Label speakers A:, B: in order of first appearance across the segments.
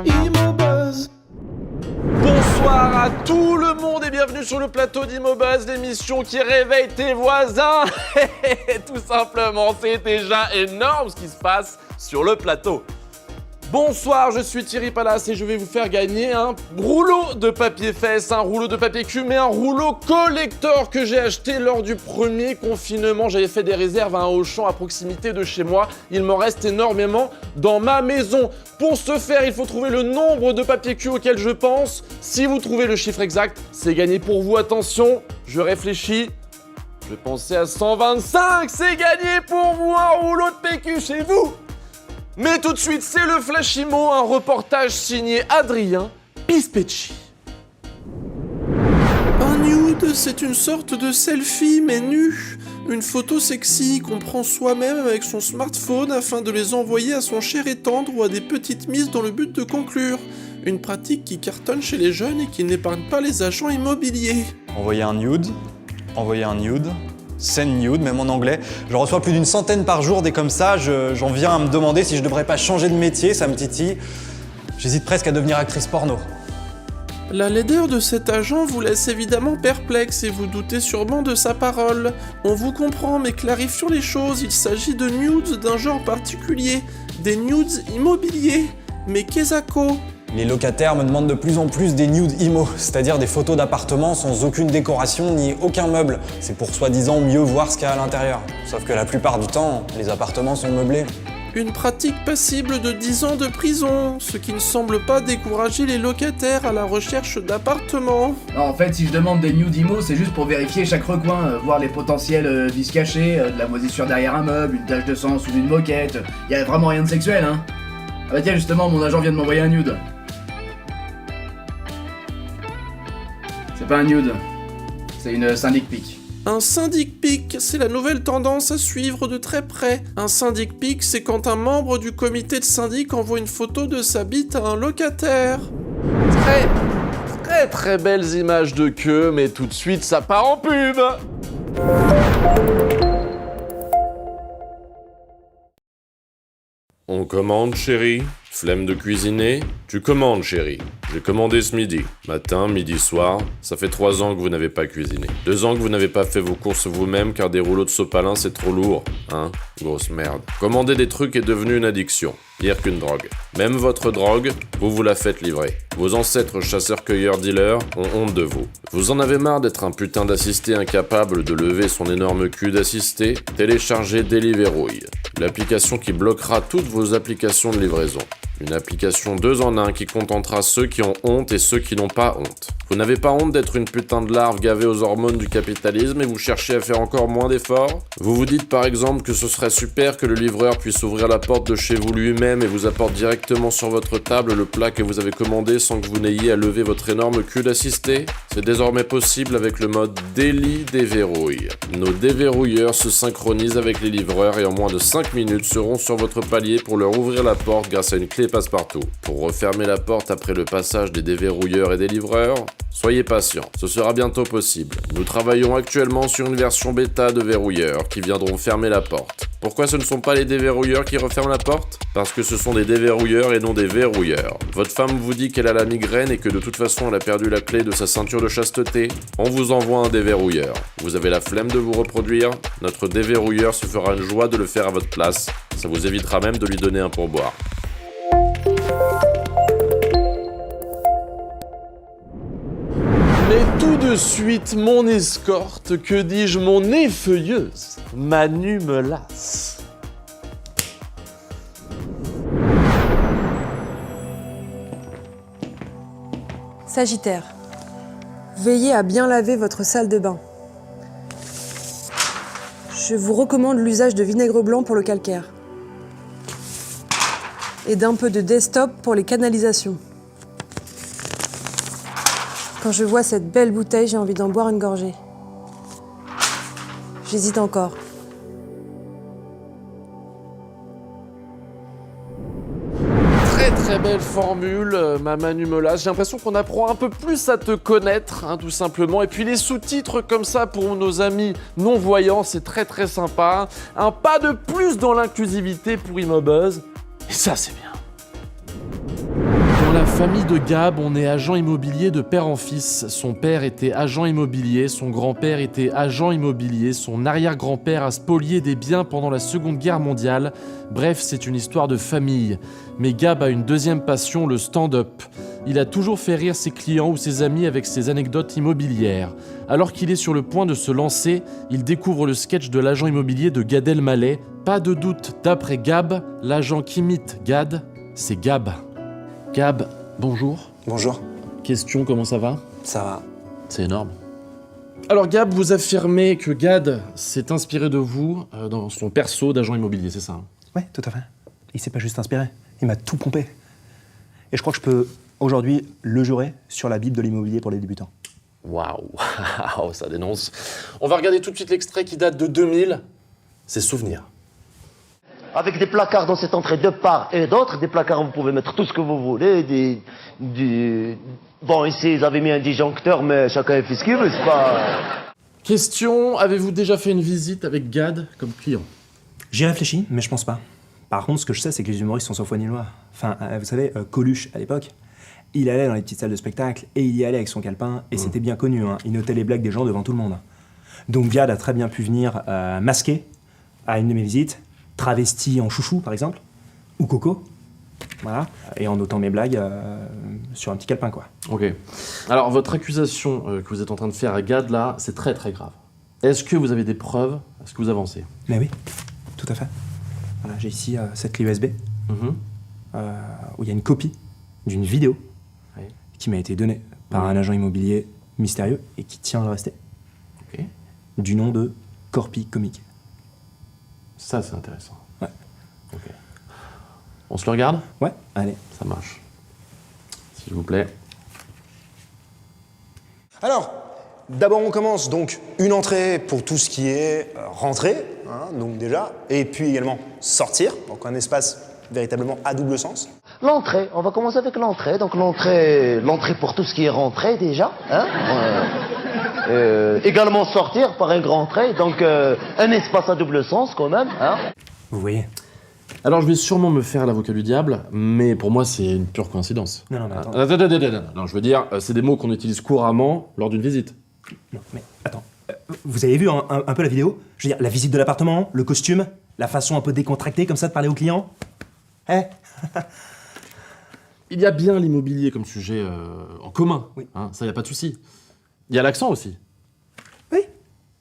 A: Immobuzz.
B: Bonsoir à tout le monde et bienvenue sur le plateau d'Immobuzz, l'émission qui réveille tes voisins. Tout simplement, c'est déjà énorme ce qui se passe sur le plateau. Bonsoir, je suis Thierry Palace et je vais vous faire gagner un rouleau de papier fesse, un rouleau de papier cul, mais un rouleau collector que j'ai acheté lors du premier confinement. J'avais fait des réserves à un Auchan à proximité de chez moi. Il m'en reste énormément dans ma maison. Pour ce faire, il faut trouver le nombre de papier cul auquel je pense. Si vous trouvez le chiffre exact, c'est gagné pour vous. Attention, je réfléchis. Je pensais à 125, c'est gagné pour vous un rouleau de PQ chez vous. Mais tout de suite, c'est le Flash Immo, un reportage signé Adrien Pispecci.
A: Un nude, c'est une sorte de selfie mais nu. Une photo sexy qu'on prend soi-même avec son smartphone afin de les envoyer à son cher et tendre ou à des petites mises dans le but de conclure. Une pratique qui cartonne chez les jeunes et qui n'épargne pas les agents immobiliers.
C: Envoyer un nude, send nude, même en anglais. Je reçois plus d'une centaine par jour des comme ça, j'en viens à me demander si je devrais pas changer de métier, ça me titille. J'hésite presque à devenir actrice porno.
A: La laideur de cet agent vous laisse évidemment perplexe et vous doutez sûrement de sa parole. On vous comprend, mais clarifions les choses, il s'agit de nudes d'un genre particulier, des nudes immobiliers. Mais qu'est-ce que
C: Les locataires me demandent de plus en plus des nudes immo, c'est-à-dire des photos d'appartements sans aucune décoration ni aucun meuble. C'est pour soi-disant mieux voir ce qu'il y a à l'intérieur. Sauf que la plupart du temps, les appartements sont meublés.
A: Une pratique passible de 10 ans de prison, ce qui ne semble pas décourager les locataires à la recherche d'appartements.
D: Non, en fait, si je demande des nudes IMO, c'est juste pour vérifier chaque recoin, voir les potentiels vices cachés, de la moisissure derrière un meuble, une tache de sang sous une moquette. Y a vraiment rien de sexuel, hein. Ah bah tiens, justement, mon agent vient de m'envoyer un nude. C'est pas un nude, c'est une syndic pic.
A: Un syndic pic, c'est la nouvelle tendance à suivre de très près. Un syndic pic, c'est quand un membre du comité de syndic envoie une photo de sa bite à un locataire.
B: Très belles images de queue, mais tout de suite ça part en pub. On commande, chérie. Flemme de cuisiner? Tu commandes, chérie. J'ai commandé ce midi. Matin, midi, soir. Ça fait 3 ans que vous n'avez pas cuisiné. 2 ans que vous n'avez pas fait vos courses vous-même car des rouleaux de sopalin c'est trop lourd. Hein? Grosse merde. Commander des trucs est devenu une addiction. Pire qu'une drogue. Même votre drogue, vous la faites livrer. Vos ancêtres chasseurs-cueilleurs-dealers ont honte de vous. Vous en avez marre d'être un putain d'assisté incapable de lever son énorme cul d'assisté? Téléchargez Deliveroo, l'application qui bloquera toutes vos applications de livraison. Une application 2 en 1 qui contentera ceux qui ont honte et ceux qui n'ont pas honte. Vous n'avez pas honte d'être une putain de larve gavée aux hormones du capitalisme et vous cherchez à faire encore moins d'efforts? Vous vous dites par exemple que ce serait super que le livreur puisse ouvrir la porte de chez vous lui-même et vous apporte directement sur votre table le plat que vous avez commandé sans que vous n'ayez à lever votre énorme cul d'assisté? C'est désormais possible avec le mode Daily Déverrouille. Nos déverrouilleurs se synchronisent avec les livreurs et en moins de 5 minutes seront sur votre palier pour leur ouvrir la porte grâce à une clé passe-partout. Pour refermer la porte après le passage des déverrouilleurs et des livreurs, soyez patient, ce sera bientôt possible. Nous travaillons actuellement sur une version bêta de verrouilleurs qui viendront fermer la porte. Pourquoi ce ne sont pas les déverrouilleurs qui referment la porte? Parce que ce sont des déverrouilleurs et non des verrouilleurs. Votre femme vous dit qu'elle a la migraine et que de toute façon elle a perdu la clé de sa ceinture de chasteté. On vous envoie un déverrouilleur. Vous avez la flemme de vous reproduire? Notre déverrouilleur se fera une joie de le faire à votre place. Ça vous évitera même de lui donner un pourboire. Mais tout de suite, mon escorte, que dis-je, mon effeuilleuse, Manu me lasse.
E: Sagittaire, veillez à bien laver votre salle de bain. Je vous recommande l'usage de vinaigre blanc pour le calcaire et d'un peu de Destop pour les canalisations. Quand je vois cette belle bouteille, j'ai envie d'en boire une gorgée. J'hésite encore.
B: Très belle formule, ma Manu me lasse. J'ai l'impression qu'on apprend un peu plus à te connaître, hein, tout simplement. Et puis les sous-titres comme ça pour nos amis non-voyants, c'est très sympa. Un pas de plus dans l'inclusivité pour Immobuzz. Et ça, c'est bien. Dans
F: famille de Gab, on est agent immobilier de père en fils. Son père était agent immobilier, son grand-père était agent immobilier, son arrière-grand-père a spolié des biens pendant la Seconde Guerre mondiale. Bref, c'est une histoire de famille. Mais Gab a une deuxième passion, le stand-up. Il a toujours fait rire ses clients ou ses amis avec ses anecdotes immobilières. Alors qu'il est sur le point de se lancer, il découvre le sketch de l'agent immobilier de Gad Elmaleh. Pas de doute, d'après Gab, l'agent qui imite Gad, c'est Gab. Gab, bonjour.
C: Bonjour.
F: Question, comment ça va?
C: Ça va.
F: C'est énorme. Alors Gab, vous affirmez que Gad s'est inspiré de vous dans son perso d'agent immobilier, c'est ça hein?
G: Ouais, tout à fait. Il s'est pas juste inspiré, il m'a tout pompé. Et je crois que je peux aujourd'hui le jurer sur la Bible de l'immobilier pour les débutants.
F: Waouh, ça dénonce. On va regarder tout de suite l'extrait qui date de 2000. C'est Souvenirs.
H: Avec des placards dans cette entrée de part et d'autre, des placards où vous pouvez mettre tout ce que vous voulez, Bon, ici, ils avaient mis un disjoncteur, mais chacun fait ce qu'il veut, c'est pas...
F: Question, avez-vous déjà fait une visite avec Gad comme client?
G: J'y réfléchis, mais je pense pas. Par contre, ce que je sais, c'est que les humoristes sont sans foi ni loi. Enfin, vous savez, Coluche, à l'époque, il allait dans les petites salles de spectacle, et il y allait avec son calepin, et c'était bien connu, hein. Il notait les blagues des gens devant tout le monde. Donc Gad a très bien pu venir masqué à une de mes visites, travesti en chouchou, par exemple, ou Coco, voilà, et en notant mes blagues sur un petit calepin, quoi.
F: Ok. Alors, votre accusation que vous êtes en train de faire à Gad, là, c'est très très grave. Est-ce que vous avez des preuves? Est-ce que vous avancez?
G: Mais oui, tout à fait. Voilà, j'ai ici cette clé USB, où il y a une copie d'une vidéo qui m'a été donnée par un agent immobilier mystérieux et qui tient à le rester.
F: Ok.
G: Du nom de Corpi Comique.
F: Ça, c'est intéressant.
G: Ouais.
F: Ok. On se le regarde?
G: Ouais, allez.
F: Ça marche. S'il vous plaît.
C: Alors, d'abord on commence donc une entrée pour tout ce qui est rentrée, hein, donc déjà, et puis également sortir, donc un espace véritablement à double sens.
H: L'entrée, on va commencer avec l'entrée. Donc l'entrée pour tout ce qui est rentrée déjà. Hein également sortir par un grand trait, donc un espace à double sens quand même. Hein.
G: Vous voyez?
F: Alors, je vais sûrement me faire l'avocat du diable, mais pour moi, c'est une pure coïncidence.
G: Non, mais attends.
F: Non, je veux dire, c'est des mots qu'on utilise couramment lors d'une visite.
G: Non, mais attends. Vous avez vu un peu la vidéo? Je veux dire, la visite de l'appartement, le costume, la façon un peu décontractée comme ça de parler aux clients?
F: Il y a bien l'immobilier comme sujet en commun.
G: Oui.
F: Hein, ça, y a pas de souci. Il y a l'accent aussi.
G: Oui.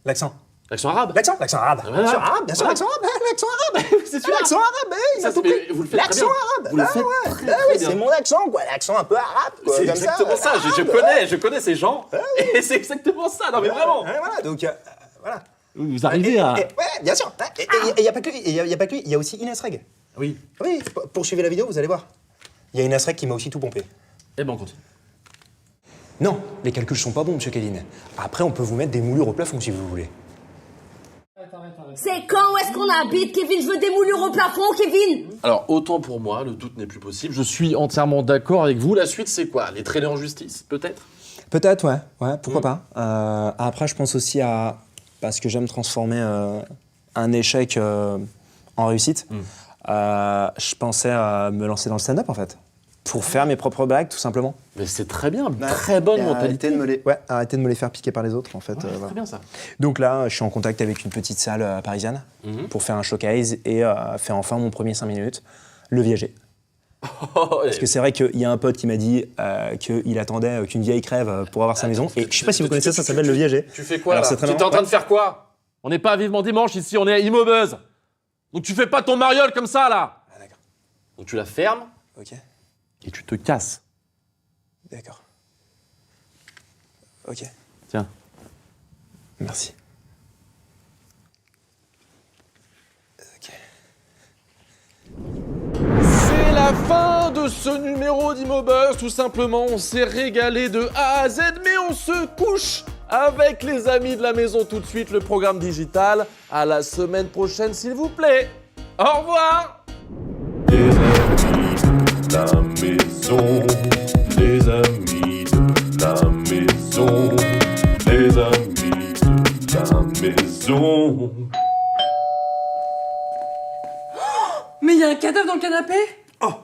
G: L'accent.
F: L'accent arabe.
G: L'accent arabe.
F: Voilà.
G: L'accent arabe, bien sûr,
F: Voilà.
G: l'accent arabe. L'accent arabe.
F: C'est celui-là.
G: L'accent arabe, il a
F: Ça,
G: tout
F: mais
G: pris.
F: vous le faites très
G: L'accent
F: bien.
G: arabe.
F: Vous le faites
G: ouais.
F: très,
G: Ah
F: très
G: oui,
F: bien.
G: c'est mon accent, quoi. L'accent un peu arabe, quoi.
F: C'est
G: comme
F: exactement ça. Je connais ces gens. Et c'est exactement ça. Non, mais vraiment.
G: Ouais, voilà, donc, voilà.
F: Vous arrivez à...
G: Ouais, bien sûr. Et il n'y a pas que lui, il y a aussi Inès Reg.
F: Oui.
G: Oui, poursuivez la vidéo, vous allez voir. Il y a Inès Reg qui m'a aussi tout pompé.
F: Eh ben, on continue.
C: Non, les calculs sont pas bons, monsieur Kevin. Après, on peut vous mettre des moulures au plafond si vous voulez.
I: C'est quand est-ce qu'on habite, Kevin? Je veux des moulures au plafond, Kevin!
F: Alors, autant pour moi, le doute n'est plus possible. Je suis entièrement d'accord avec vous. La suite, c'est quoi? Les traîner en justice, peut-être?
C: Peut-être, ouais, pourquoi pas. Après, je pense aussi à... Parce que j'aime transformer un échec en réussite. Je pensais à me lancer dans le stand-up, en fait. Pour faire mes propres blagues, tout simplement.
F: Mais c'est très bien, très bonne mentalité.
C: Arrêter de me les faire piquer par les autres, en fait.
F: Ouais,
C: voilà.
F: très bien ça.
C: Donc là, je suis en contact avec une petite salle parisienne pour faire un showcase et faire enfin mon premier 5 minutes, le Viager. Parce que c'est vrai qu'il y a un pote qui m'a dit qu'il attendait qu'une vieille crève pour avoir sa maison. Et je sais pas si vous connaissez ça s'appelle le Viager.
F: Tu fais quoi
C: Alors,
F: là?
C: c'est très
F: Tu es en
C: marrant.
F: train de faire quoi? On n'est pas à Vivement Dimanche ici, on est à Immobuzz. Donc tu fais pas ton mariole comme ça là.
C: Ah, d'accord.
F: Donc tu la fermes
C: Ok,
F: et tu te casses.
C: d'accord. Ok,
F: Tiens.
C: merci. Ok.
F: C'est la fin de ce numéro d'Immobuzz, tout simplement. On s'est régalé de A à Z, mais on se couche avec les amis de la maison tout de suite, le programme digital. À la semaine prochaine, s'il vous plaît. Au revoir.
B: Les amis de la maison, les amis de la maison, les amis de la maison.
E: Mais il y a un cadavre dans le canapé?
F: Non,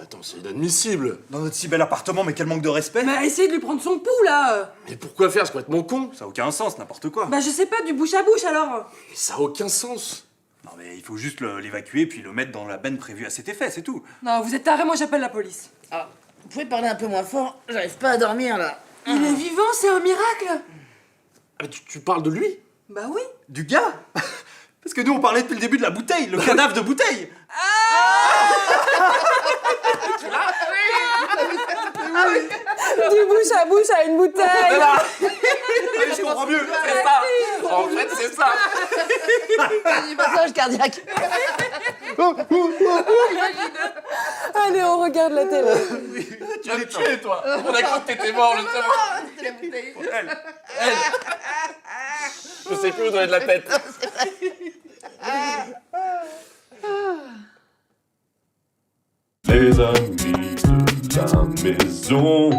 F: attends, c'est
J: inadmissible.
K: Dans notre si bel appartement, mais quel manque de respect.
L: Bah, essayez de lui prendre son pouls, là.
J: Mais pourquoi faire? C'est complètement con.
K: Ça a aucun sens, n'importe quoi.
L: Bah, je sais pas, du bouche à bouche, alors.
J: Mais ça a aucun sens.
K: Non mais il faut juste l'évacuer puis le mettre dans la benne prévue à cet effet, c'est tout.
L: Non, vous êtes taré, moi j'appelle la police.
M: Ah, vous pouvez parler un peu moins fort? J'arrive pas à dormir, là.
L: Il est vivant, c'est un miracle.
J: Ah, tu parles de lui?
L: Bah oui.
K: Du gars. Parce que nous on parlait depuis le début de la bouteille, le cadavre de bouteille.
E: Du bouche à une bouteille.
K: Je comprends mieux.
J: C'est ça. En fait, c'est ça.
M: Vas-y, passage cardiaque.
E: Allez, on regarde la télé.
J: Tu l'as tué, toi. On a cru que t'étais mort, justement.
M: C'était la bouteille.
J: Elle. Je sais plus où donner de la tête.
B: Les amis de la maison.